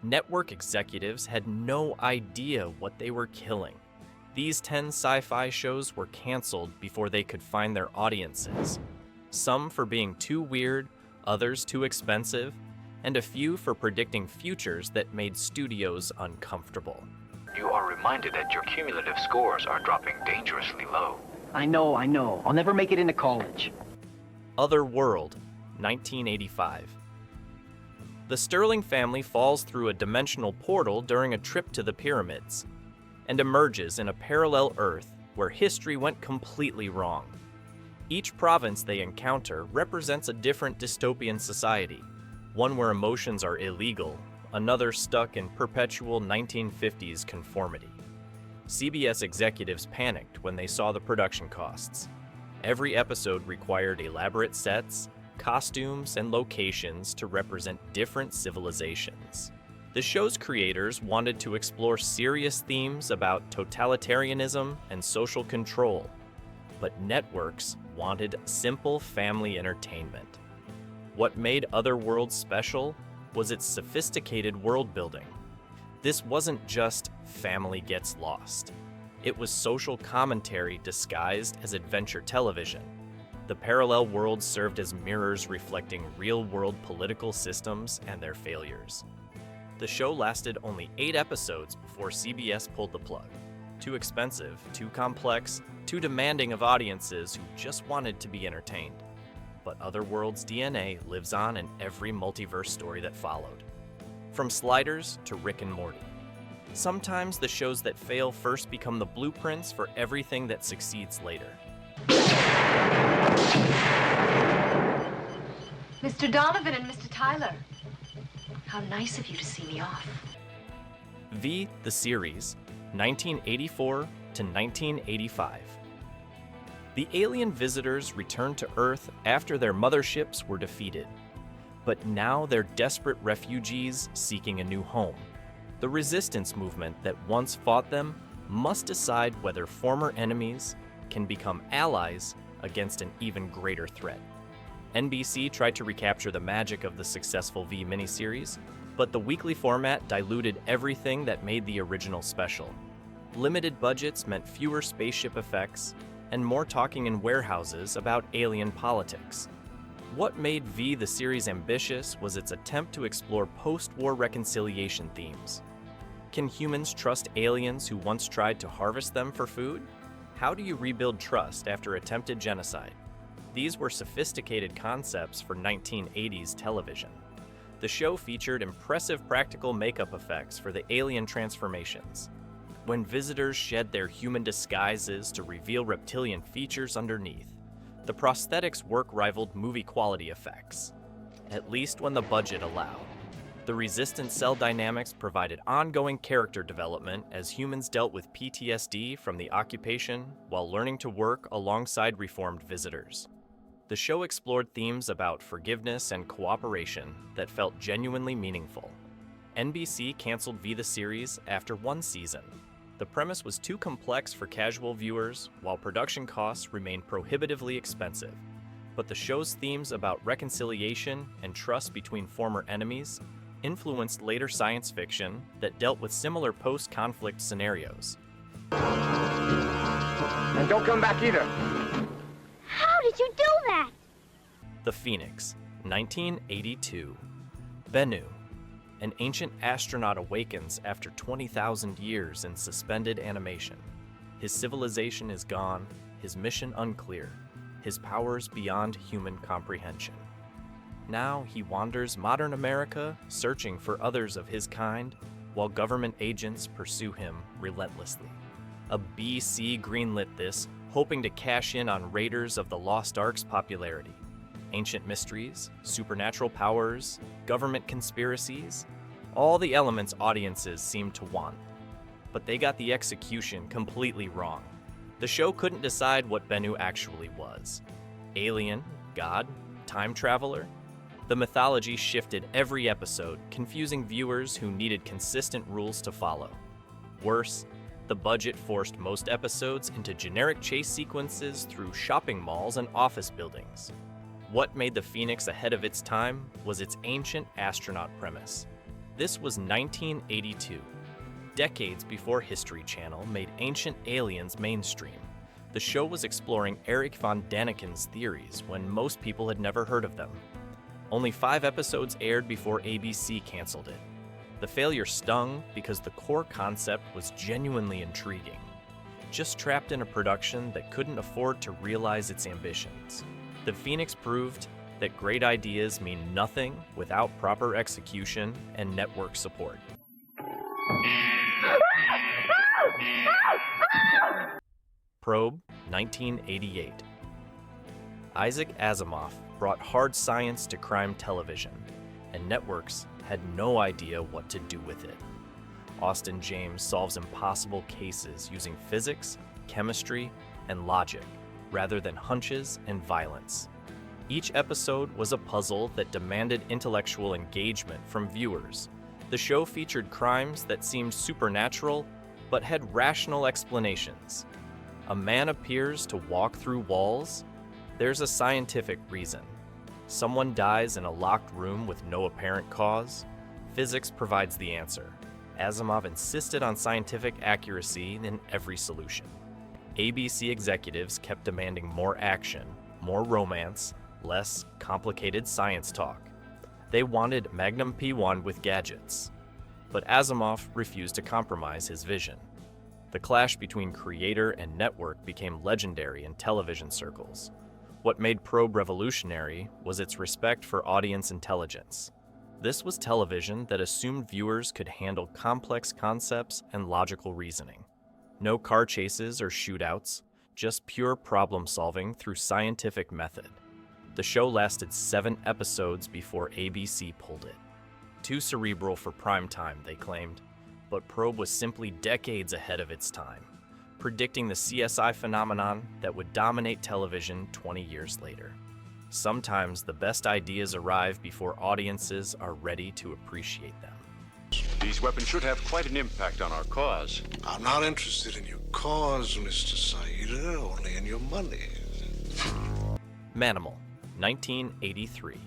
Network executives had no idea what they were killing. These 10 sci-fi shows were canceled before they could find their audiences. Some for being too weird, others too expensive, and a few for predicting futures that made studios uncomfortable. You are reminded that your cumulative scores are dropping dangerously low. I know. I'll never make it into college. Otherworld, 1985. The Sterling family falls through a dimensional portal during a trip to the pyramids and emerges in a parallel Earth where history went completely wrong. Each province they encounter represents a different dystopian society, one where emotions are illegal, another stuck in perpetual 1950s conformity. CBS executives panicked when they saw the production costs. Every episode required elaborate sets, costumes, and locations to represent different civilizations. The show's creators wanted to explore serious themes about totalitarianism and social control, but networks wanted simple family entertainment. What made Otherworld special was its sophisticated world building. This wasn't just family gets lost. It was social commentary disguised as adventure television. The parallel worlds served as mirrors reflecting real-world political systems and their failures. The show lasted only 8 episodes before CBS pulled the plug. Too expensive, too complex, too demanding of audiences who just wanted to be entertained. But Otherworld's DNA lives on in every multiverse story that followed. From Sliders to Rick and Morty. Sometimes the shows that fail first become the blueprints for everything that succeeds later. Mr. Donovan and Mr. Tyler. How nice of you to see me off. V, the series, 1984 to 1985. The alien visitors returned to Earth after their motherships were defeated. But now they're desperate refugees seeking a new home. The resistance movement that once fought them must decide whether former enemies can become allies against an even greater threat. NBC tried to recapture the magic of the successful V miniseries, but the weekly format diluted everything that made the original special. Limited budgets meant fewer spaceship effects and more talking in warehouses about alien politics. What made V the series ambitious was its attempt to explore post-war reconciliation themes. Can humans trust aliens who once tried to harvest them for food? How do you rebuild trust after attempted genocide? These were sophisticated concepts for 1980s television. The show featured impressive practical makeup effects for the alien transformations. When visitors shed their human disguises to reveal reptilian features underneath, the prosthetics work rivaled movie quality effects, at least when the budget allowed. The resistant cell dynamics provided ongoing character development as humans dealt with PTSD from the occupation while learning to work alongside reformed visitors. The show explored themes about forgiveness and cooperation that felt genuinely meaningful. NBC canceled V the series after 1 season. The premise was too complex for casual viewers, while production costs remained prohibitively expensive. But the show's themes about reconciliation and trust between former enemies influenced later science fiction that dealt with similar post-conflict scenarios. And don't come back either. How did you do that? The Phoenix, 1982. Bennu, an ancient astronaut, awakens after 20,000 years in suspended animation. His civilization is gone, his mission unclear, his powers beyond human comprehension. Now he wanders modern America, searching for others of his kind, while government agents pursue him relentlessly. A BC greenlit this, hoping to cash in on Raiders of the Lost Ark's popularity. Ancient mysteries, supernatural powers, government conspiracies, all the elements audiences seemed to want. But they got the execution completely wrong. The show couldn't decide what Bennu actually was. Alien, god, time traveler? The mythology shifted every episode, confusing viewers who needed consistent rules to follow. Worse, the budget forced most episodes into generic chase sequences through shopping malls and office buildings. What made The Phoenix ahead of its time was its ancient astronaut premise. This was 1982, decades before History Channel made Ancient Aliens mainstream. The show was exploring Erich von Daniken's theories when most people had never heard of them. Only 5 episodes aired before ABC canceled it. The failure stung because the core concept was genuinely intriguing, just trapped in a production that couldn't afford to realize its ambitions. The Phoenix proved that great ideas mean nothing without proper execution and network support. Probe, 1988. Isaac Asimov brought hard science to crime television, and networks had no idea what to do with it. Austin James solves impossible cases using physics, chemistry, and logic, rather than hunches and violence. Each episode was a puzzle that demanded intellectual engagement from viewers. The show featured crimes that seemed supernatural, but had rational explanations. A man appears to walk through walls. There's a scientific reason. Someone dies in a locked room with no apparent cause. Physics provides the answer. Asimov insisted on scientific accuracy in every solution. ABC executives kept demanding more action, more romance, less complicated science talk. They wanted Magnum P1 with gadgets. But Asimov refused to compromise his vision. The clash between creator and network became legendary in television circles. What made Probe revolutionary was its respect for audience intelligence. This was television that assumed viewers could handle complex concepts and logical reasoning. No car chases or shootouts, just pure problem solving through scientific method. The show lasted 7 episodes before ABC pulled it. Too cerebral for prime time, they claimed, but Probe was simply decades ahead of its time, predicting the CSI phenomenon that would dominate television 20 years later. Sometimes the best ideas arrive before audiences are ready to appreciate them. These weapons should have quite an impact on our cause. I'm not interested in your cause, Mr. Saida, only in your money. Manimal, 1983.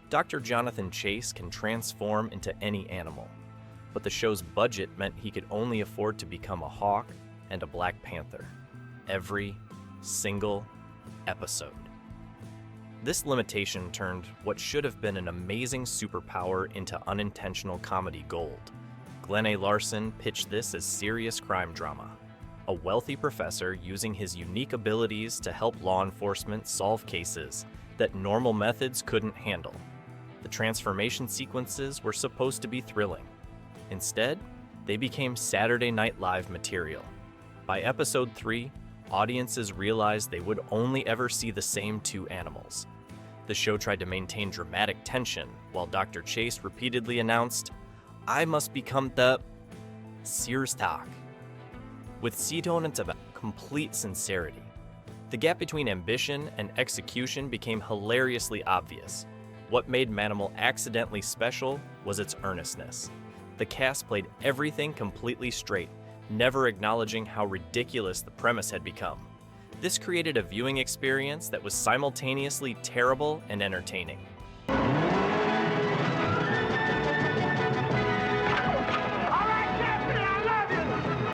Dr. Jonathan Chase can transform into any animal, but the show's budget meant he could only afford to become a hawk and a Black Panther. Every single episode. This limitation turned what should have been an amazing superpower into unintentional comedy gold. Glenn A. Larson pitched this as serious crime drama. A wealthy professor using his unique abilities to help law enforcement solve cases that normal methods couldn't handle. The transformation sequences were supposed to be thrilling. Instead, they became Saturday Night Live material. By episode 3, audiences realized they would only ever see the same 2 animals. The show tried to maintain dramatic tension while Dr. Chase repeatedly announced, "I must become the Searstalk," with seatonings of complete sincerity. The gap between ambition and execution became hilariously obvious. What made Manimal accidentally special was its earnestness. The cast played everything completely straight, never acknowledging how ridiculous the premise had become. This created a viewing experience that was simultaneously terrible and entertaining.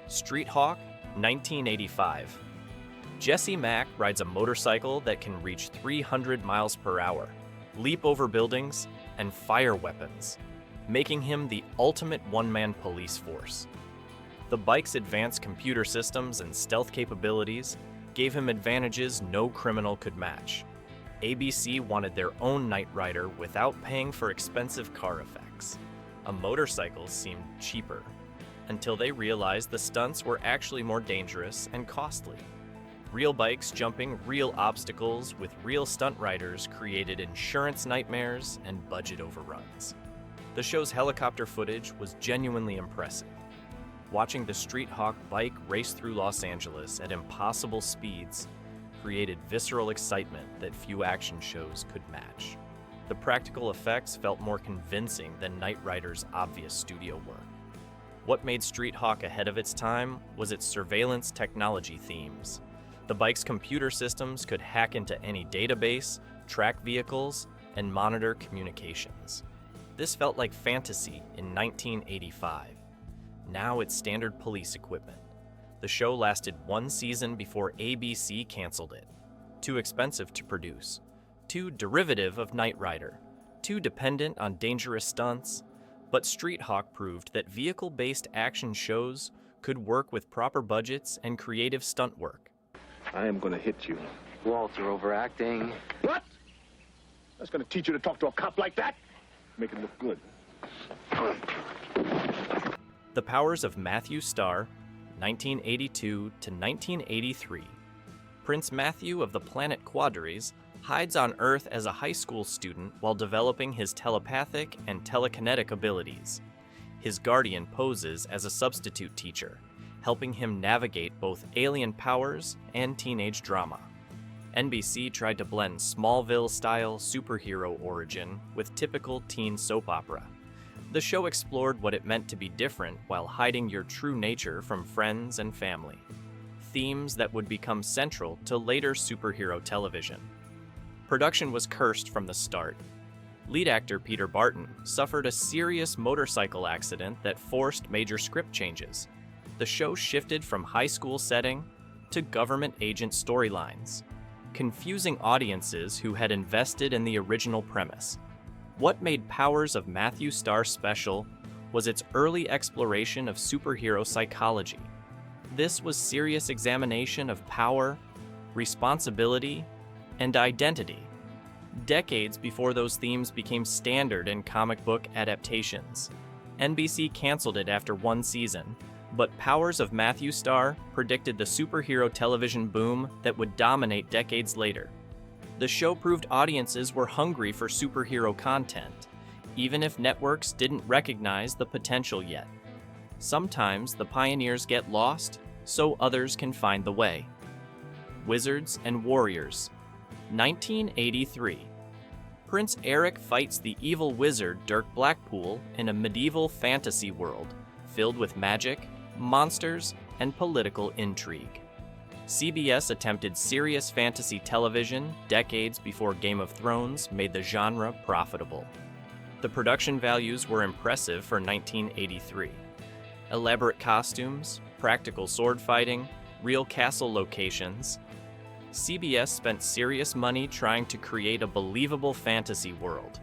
Street Hawk, 1985. Jesse Mack rides a motorcycle that can reach 300 miles per hour, leap over buildings, and fire weapons, making him the ultimate one-man police force. The bike's advanced computer systems and stealth capabilities gave him advantages no criminal could match. ABC wanted their own Knight Rider without paying for expensive car effects. A motorcycle seemed cheaper, until they realized the stunts were actually more dangerous and costly. Real bikes jumping real obstacles with real stunt riders created insurance nightmares and budget overruns. The show's helicopter footage was genuinely impressive. Watching the Street Hawk bike race through Los Angeles at impossible speeds created visceral excitement that few action shows could match. The practical effects felt more convincing than Knight Rider's obvious studio work. What made Street Hawk ahead of its time was its surveillance technology themes. The bike's computer systems could hack into any database, track vehicles, and monitor communications. This felt like fantasy in 1985. Now it's standard police equipment. The show lasted one season before ABC canceled it. Too expensive to produce. Too derivative of Knight Rider. Too dependent on dangerous stunts. But Street Hawk proved that vehicle-based action shows could work with proper budgets and creative stunt work. I am gonna hit you. Walter, overacting. What? That's gonna teach you to talk to a cop like that? Make it look good. The Powers of Matthew Starr, 1982 to 1983. Prince Matthew of the planet Quadres hides on Earth as a high school student while developing his telepathic and telekinetic abilities. His guardian poses as a substitute teacher, helping him navigate both alien powers and teenage drama. NBC tried to blend Smallville-style superhero origin with typical teen soap opera. The show explored what it meant to be different while hiding your true nature from friends and family. Themes that would become central to later superhero television. Production was cursed from the start. Lead actor Peter Barton suffered a serious motorcycle accident that forced major script changes. The show shifted from high school setting to government agent storylines, confusing audiences who had invested in the original premise. What made Powers of Matthew Starr special was its early exploration of superhero psychology. This was serious examination of power, responsibility, and identity, decades before those themes became standard in comic book adaptations. NBC canceled it after one season, but Powers of Matthew Starr predicted the superhero television boom that would dominate decades later. The show proved audiences were hungry for superhero content, even if networks didn't recognize the potential yet. Sometimes the pioneers get lost, so others can find the way. Wizards and Warriors, 1983. Prince Eric fights the evil wizard Dirk Blackpool in a medieval fantasy world filled with magic, monsters, and political intrigue. CBS attempted serious fantasy television decades before Game of Thrones made the genre profitable. The production values were impressive for 1983. Elaborate costumes, practical sword fighting, real castle locations. CBS spent serious money trying to create a believable fantasy world.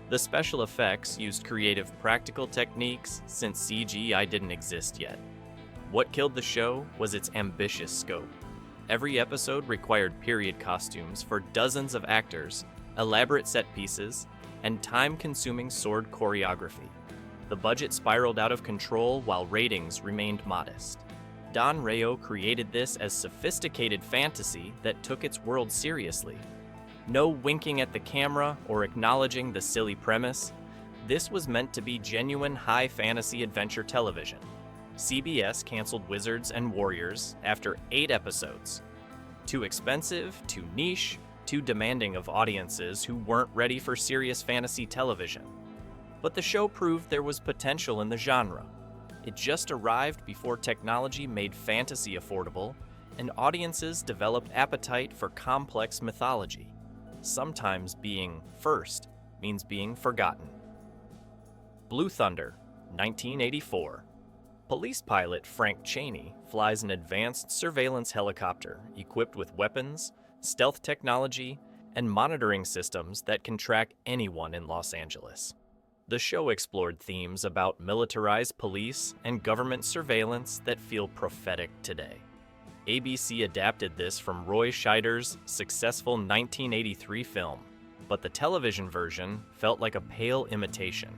The special effects used creative practical techniques since CGI didn't exist yet. What killed the show was its ambitious scope. Every episode required period costumes for dozens of actors, elaborate set pieces, and time-consuming sword choreography. The budget spiraled out of control while ratings remained modest. Don Rayo created this as sophisticated fantasy that took its world seriously. No winking at the camera or acknowledging the silly premise. This was meant to be genuine high fantasy adventure television. CBS canceled Wizards and Warriors after 8 episodes. Too expensive, too niche, too demanding of audiences who weren't ready for serious fantasy television. But the show proved there was potential in the genre. It just arrived before technology made fantasy affordable, and audiences developed appetite for complex mythology. Sometimes being first means being forgotten. Blue Thunder, 1984. Police pilot Frank Chaney flies an advanced surveillance helicopter equipped with weapons, stealth technology, and monitoring systems that can track anyone in Los Angeles. The show explored themes about militarized police and government surveillance that feel prophetic today. ABC adapted this from Roy Scheider's successful 1983 film, but the television version felt like a pale imitation.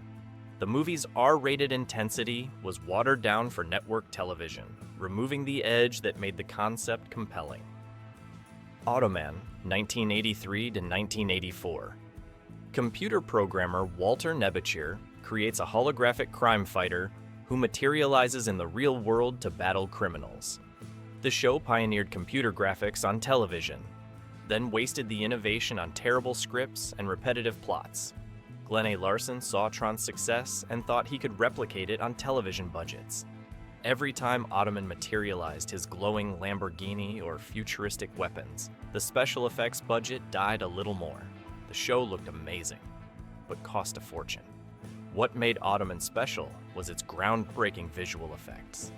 The movie's R-rated intensity was watered down for network television, removing the edge that made the concept compelling. Automan, 1983 to 1984. Computer programmer Walter Nebuchir creates a holographic crime fighter who materializes in the real world to battle criminals. The show pioneered computer graphics on television, then wasted the innovation on terrible scripts and repetitive plots. Glenn A. Larson saw Tron's success and thought he could replicate it on television budgets. Every time Automan materialized his glowing Lamborghini or futuristic weapons, the special effects budget died a little more. The show looked amazing, but cost a fortune. What made Automan special was its groundbreaking visual effects.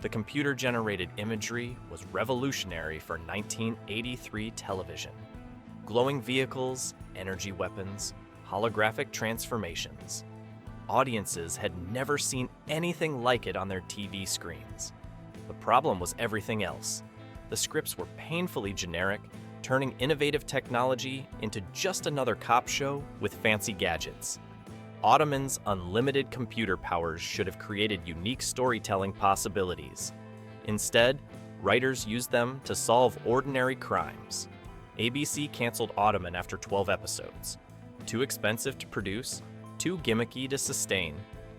The computer-generated imagery was revolutionary for 1983 television. Glowing vehicles, energy weapons, holographic transformations. Audiences had never seen anything like it on their TV screens. The problem was everything else. The scripts were painfully generic, turning innovative technology into just another cop show with fancy gadgets. Automan's unlimited computer powers should have created unique storytelling possibilities. Instead, writers used them to solve ordinary crimes. ABC canceled Automan after 12 episodes. Too expensive to produce, too gimmicky to sustain,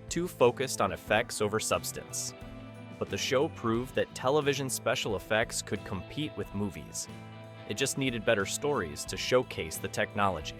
too focused on effects over substance. But the show proved that television special effects could compete with movies. It just needed better stories to showcase the technology.